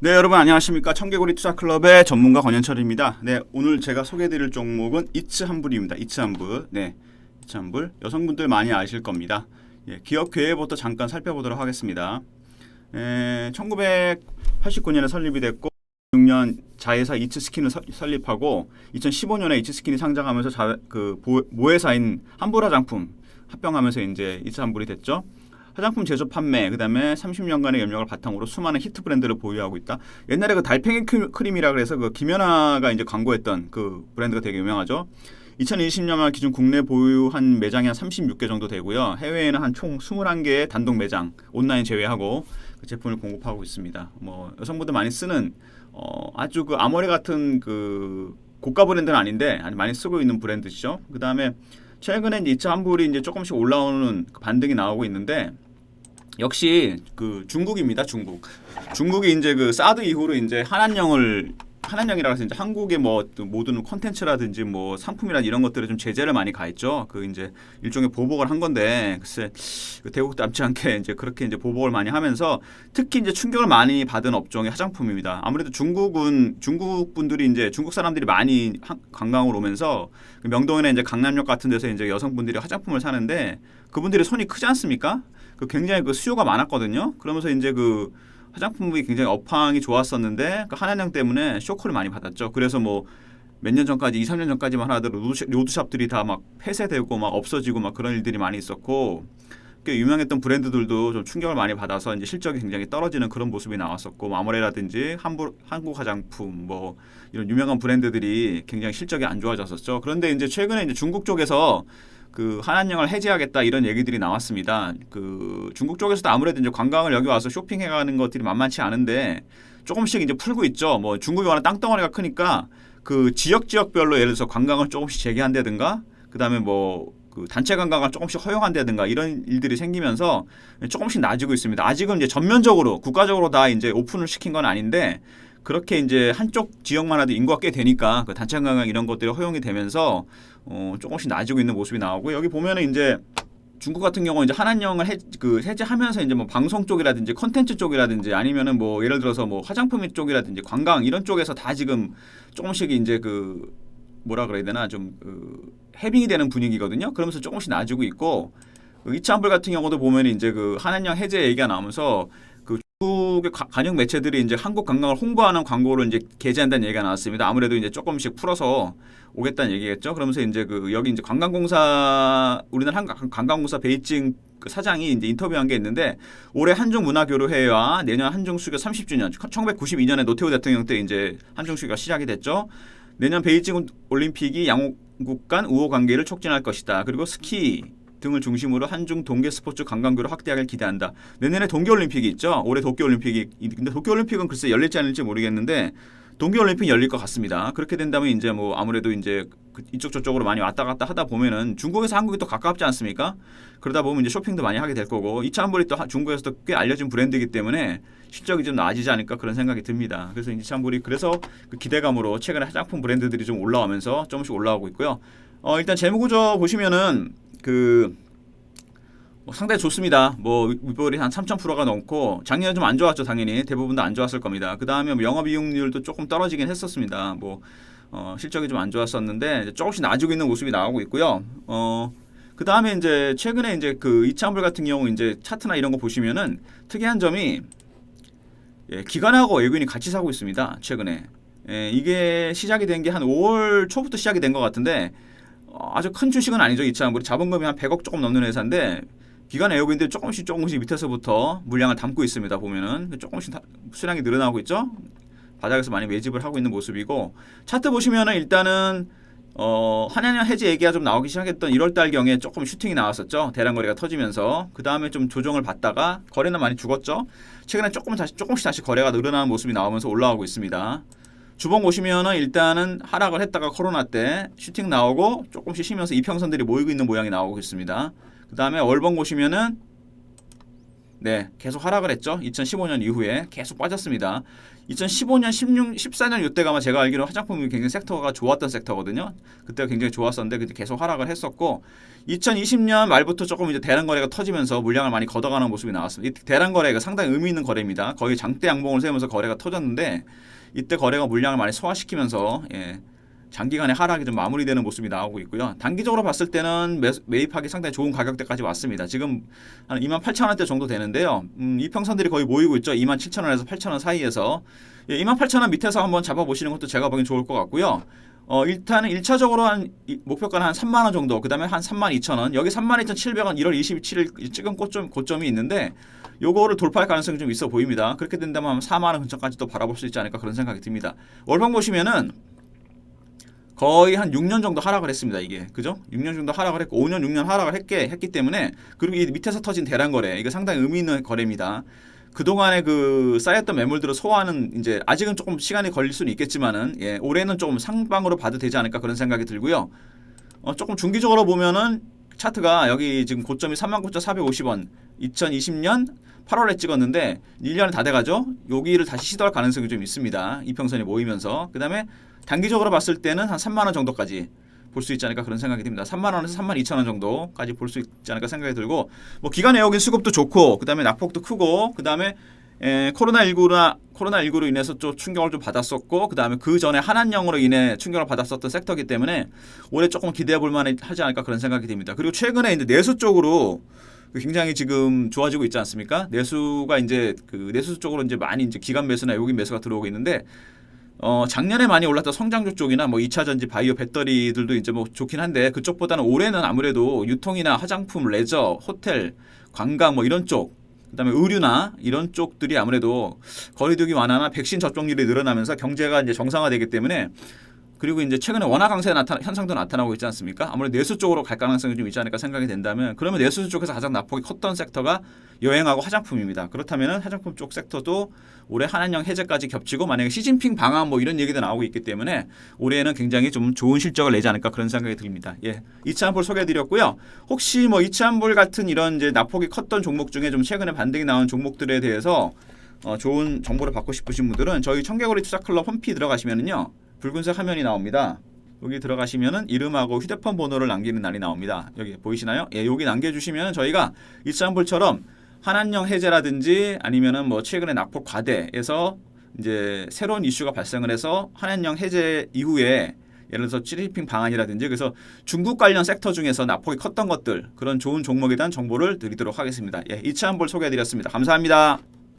네, 여러분 안녕하십니까? 청개구리 투자클럽의 전문가 권현철입니다. 네, 오늘 제가 소개해드릴 종목은 이츠한불입니다. 이츠한불. 네, 이츠한불. 여성분들 많이 아실 겁니다. 예, 기업 계획부터 잠깐 살펴보도록 하겠습니다. 1989년에 설립이 됐고 2006년 자회사 이츠스킨을 설립하고 2015년에 이츠스킨이 상장하면서 모회사인 한불 화장품 합병하면서 이제 이츠한불이 됐죠. 화장품 제조 판매, 그다음에 30년간의 연력을 바탕으로 수많은 히트 브랜드를 보유하고 있다. 옛날에 그 달팽이 크림이라 그래서 그 김연아가 이제 광고했던 그 브랜드가 되게 유명하죠. 2020년만 기준 국내 보유한 매장이 한 36개 정도 되고요. 해외에는 한 총 21개의 단독 매장, 온라인 제외하고 그 제품을 공급하고 있습니다. 뭐 여성분들 많이 쓰는 아주 그 아모레 같은 그 고가 브랜드는 아닌데 아주 많이 쓰고 있는 브랜드죠. 그다음에 최근에 이제 이츠한불이 이제 조금씩 올라오는 반등이 나오고 있는데 역시 그 중국입니다. 중국이 이제 그 사드 이후로 이제 한한령이라 해서 이제 한국의 뭐 모든 콘텐츠라든지 뭐 상품이라 이런 것들에 좀 제재를 많이 가했죠. 그 이제 일종의 보복을 한 건데 글쎄 그 대국도 남지 않게 이제 그렇게 이제 보복을 많이 하면서 특히 이제 충격을 많이 받은 업종이 화장품입니다. 아무래도 중국 분들이 이제 중국 사람들이 많이 관광을 오면서 명동이나 이제 강남역 같은 데서 이제 여성분들이 화장품을 사는데 그분들이 손이 크지 않습니까? 그 굉장히 그 수요가 많았거든요. 그러면서 이제 그 화장품이 굉장히 업황이 좋았었는데 그 한한령 때문에 쇼크를 많이 받았죠. 그래서 뭐 몇 년 전까지 2, 3년 전까지만 하더라도 로드샵들이 다 막 폐쇄되고 막 없어지고 막 그런 일들이 많이 있었고 꽤 유명했던 브랜드들도 좀 충격을 많이 받아서 이제 실적이 굉장히 떨어지는 그런 모습이 나왔었고 뭐 아모레라든지 한국 화장품 뭐 이런 유명한 브랜드들이 굉장히 실적이 안 좋아졌었죠. 그런데 이제 최근에 이제 중국 쪽에서 그 한한령을 해제하겠다 이런 얘기들이 나왔습니다. 그 중국 쪽에서도 아무래도 이제 관광을 여기 와서 쇼핑해가는 것들이 만만치 않은데 조금씩 이제 풀고 있죠. 뭐 중국이 워낙 땅덩어리가 크니까 그 지역별로 예를 들어서 관광을 조금씩 재개한다든가 그다음에 뭐 그 단체 관광을 조금씩 허용한다든가 이런 일들이 생기면서 조금씩 나아지고 있습니다. 아직은 이제 전면적으로 국가적으로 다 이제 오픈을 시킨 건 아닌데 그렇게 이제 한쪽 지역만 해도 인구가 꽤 되니까 그 단체 관광 이런 것들이 허용이 되면서 조금씩 나아지고 있는 모습이 나오고 여기 보면은 이제 중국 같은 경우는 이제 한한령을 해제하면서 이제 뭐 방송 쪽이라든지 컨텐츠 쪽이라든지 아니면은 뭐 예를 들어서 뭐 화장품 쪽이라든지 관광 이런 쪽에서 다 지금 조금씩 이제 그 뭐라 그래야 되나 좀 해빙이 되는 분위기거든요. 그러면서 조금씩 나아지고 있고 이츠한불 같은 경우도 보면 이제 그 한한령 해제 얘기가 나오면서 그 중국의 관영 매체들이 이제 한국 관광을 홍보하는 광고를 이제 게재한다는 얘기가 나왔습니다. 아무래도 이제 조금씩 풀어서 오겠다는 얘기겠죠. 그러면서 이제 그 여기 이제 우리나라 관광공사 베이징 그 사장이 이제 인터뷰한 게 있는데 올해 한중 문화교류회와 내년 한중 수교 30주년 1992년에 노태우 대통령 때 이제 한중 수교가 시작이 됐죠. 내년 베이징 올림픽이 양국 간 우호 관계를 촉진할 것이다. 그리고 스키 등을 중심으로 한중 동계 스포츠 관광교를 확대하길 기대한다. 내년에 동계올림픽이 있죠. 올해 도쿄올림픽이 근데 도쿄올림픽은 글쎄 열릴지 아닐지 모르겠는데 동계올림픽 열릴 것 같습니다. 그렇게 된다면 이제 뭐 아무래도 이제 이쪽 저쪽으로 많이 왔다 갔다 하다 보면은 중국에서 한국이 또 가깝지 않습니까? 그러다 보면 이제 쇼핑도 많이 하게 될 거고 이츠한불이 또 중국에서도 꽤 알려진 브랜드이기 때문에 실적이 좀 나아지지 않을까 그런 생각이 듭니다. 그래서 이츠한불이 그래서 그 기대감으로 최근에 화장품 브랜드들이 좀 올라오면서 조금씩 올라오고 있고요. 일단 재무구조 보시면은 상당히 좋습니다. 뭐 위볼이 한 3,000%가 넘고 작년에 좀 안 좋았죠. 당연히 대부분 다 안 좋았을 겁니다. 그 다음에 뭐 영업이익률도 조금 떨어지긴 했었습니다. 뭐 실적이 좀 안 좋았었는데 조금씩 나아지고 있는 모습이 나오고 있고요. 그 다음에 이제 최근에 이제 그 이츠한불 같은 경우 이제 차트나 이런 거 보시면은 특이한 점이 기관하고 외국인이 같이 사고 있습니다. 최근에 이게 시작이 된 게 한 5월 초부터 시작이 된 것 같은데 아주 큰 주식은 아니죠. 이츠한불이 자본금이 한 100억 조금 넘는 회사인데 기관 외국인들이 조금씩 밑에서부터 물량을 담고 있습니다. 보면은 조금씩 수량이 늘어나고 있죠. 바닥에서 많이 매집을 하고 있는 모습이고 차트 보시면은 일단은 한한령 해제 얘기가 좀 나오기 시작했던 1월달경에 조금 슈팅이 나왔었죠. 대량 거래가 터지면서 그 다음에 좀 조정을 받다가 거래는 많이 죽었죠. 최근에 조금씩 다시 거래가 늘어나는 모습이 나오면서 올라오고 있습니다. 주봉 보시면은 일단은 하락을 했다가 코로나 때 슈팅 나오고 조금씩 쉬면서 이평선들이 모이고 있는 모양이 나오고 있습니다. 그 다음에 월봉 보시면은 네, 계속 하락을 했죠. 2015년 이후에 계속 빠졌습니다. 2015년, 16, 14년 이때가 아마 제가 알기로 화장품이 굉장히 섹터가 좋았던 섹터거든요. 그때가 굉장히 좋았었는데 그때 계속 하락을 했었고 2020년 말부터 조금 이제 대량 거래가 터지면서 물량을 많이 걷어가는 모습이 나왔습니다. 이 대량 거래가 상당히 의미 있는 거래입니다. 거의 장대 양봉을 세우면서 거래가 터졌는데 이때 거래가 물량을 많이 소화시키면서 장기간의 하락이 좀 마무리되는 모습이 나오고 있고요. 단기적으로 봤을 때는 매입하기 상당히 좋은 가격대까지 왔습니다. 지금 한 28,000원대 정도 되는데요. 이평선들이 거의 모이고 있죠. 27,000원에서 8,000원 사이에서 28,000원 밑에서 한번 잡아보시는 것도 제가 보기엔 좋을 것 같고요. 일단은 1차적으로 한 목표가는 한 3만 원 정도, 그 다음에 한 32,000원, 여기 32,700원 1월 27일 찍은 고점이 있는데 요거를 돌파할 가능성이 좀 있어 보입니다. 그렇게 된다면 4만 원 근처까지 또 바라볼 수 있지 않을까 그런 생각이 듭니다. 월봉 보시면은 거의 한 6년 정도 하락을 했습니다. 이게 그죠? 6년 정도 하락을 했고 5년 6년 하락을 했기 때문에 그리고 이 밑에서 터진 대량 거래 이거 상당히 의미 있는 거래입니다. 그동안에 그 쌓였던 매물들을 소화하는 이제 아직은 조금 시간이 걸릴 수는 있겠지만은 올해는 조금 상방으로 봐도 되지 않을까 그런 생각이 들고요. 조금 중기적으로 보면은 차트가 여기 지금 고점이 39,450원 2020년 8월에 찍었는데 1년이 다 돼가죠. 여기를 다시 시도할 가능성이 좀 있습니다. 이평선이 모이면서 그 다음에 단기적으로 봤을 때는 한 3만 원 정도까지 볼 수 있지 않을까 그런 생각이 듭니다. 3만 원에서 3만 2천 원 정도까지 볼 수 있지 않을까 생각이 들고 뭐 기간 외국인 수급도 좋고 그 다음에 낙폭도 크고 그 다음에 코로나19로 인해서 좀 충격을 좀 받았었고 그 다음에 그 전에 한한령으로 인해 충격을 받았었던 섹터이기 때문에 올해 조금 기대해 볼 만하지 않을까 그런 생각이 듭니다. 그리고 최근에 이제 내수 쪽으로 굉장히 지금 좋아지고 있지 않습니까? 내수가 이제 그 내수 쪽으로 이제 많이 이제 기관 매수나 외국인 매수가 들어오고 있는데 작년에 많이 올랐던 성장주 쪽이나 뭐 2차 전지 바이오 배터리들도 이제 뭐 좋긴 한데 그쪽보다는 올해는 아무래도 유통이나 화장품, 레저, 호텔, 관광 뭐 이런 쪽 그다음에 의류나 이런 쪽들이 아무래도 거리두기 완화나 백신 접종률이 늘어나면서 경제가 이제 정상화되기 때문에 그리고 이제 최근에 원화 강세 현상도 나타나고 있지 않습니까? 아무래도 내수 쪽으로 갈 가능성이 좀 있지 않을까 생각이 된다면 그러면 내수 쪽에서 가장 낙폭이 컸던 섹터가 여행하고 화장품입니다. 그렇다면 화장품 쪽 섹터도 올해 한한령 해제까지 겹치고 만약에 시진핑 방한 뭐 이런 얘기도 나오고 있기 때문에 올해는 굉장히 좀 좋은 실적을 내지 않을까 그런 생각이 듭니다. 이차한볼 소개해드렸고요. 혹시 뭐 이차한볼 같은 이런 이제 낙폭이 컸던 종목 중에 좀 최근에 반등이 나온 종목들에 대해서 좋은 정보를 받고 싶으신 분들은 저희 청개구리 투자클럽 홈피 들어가시면은요. 붉은색 화면이 나옵니다. 여기 들어가시면은 이름하고 휴대폰 번호를 남기는 날이 나옵니다. 여기 보이시나요? 여기 남겨주시면 저희가 이차한볼처럼 한한령 해제라든지 아니면은 뭐 최근에 낙폭 과대에서 이제 새로운 이슈가 발생을 해서 한한령 해제 이후에 예를 들어서 시진핑 방안이라든지 그래서 중국 관련 섹터 중에서 낙폭이 컸던 것들 그런 좋은 종목에 대한 정보를 드리도록 하겠습니다. 이차한볼 소개해드렸습니다. 감사합니다.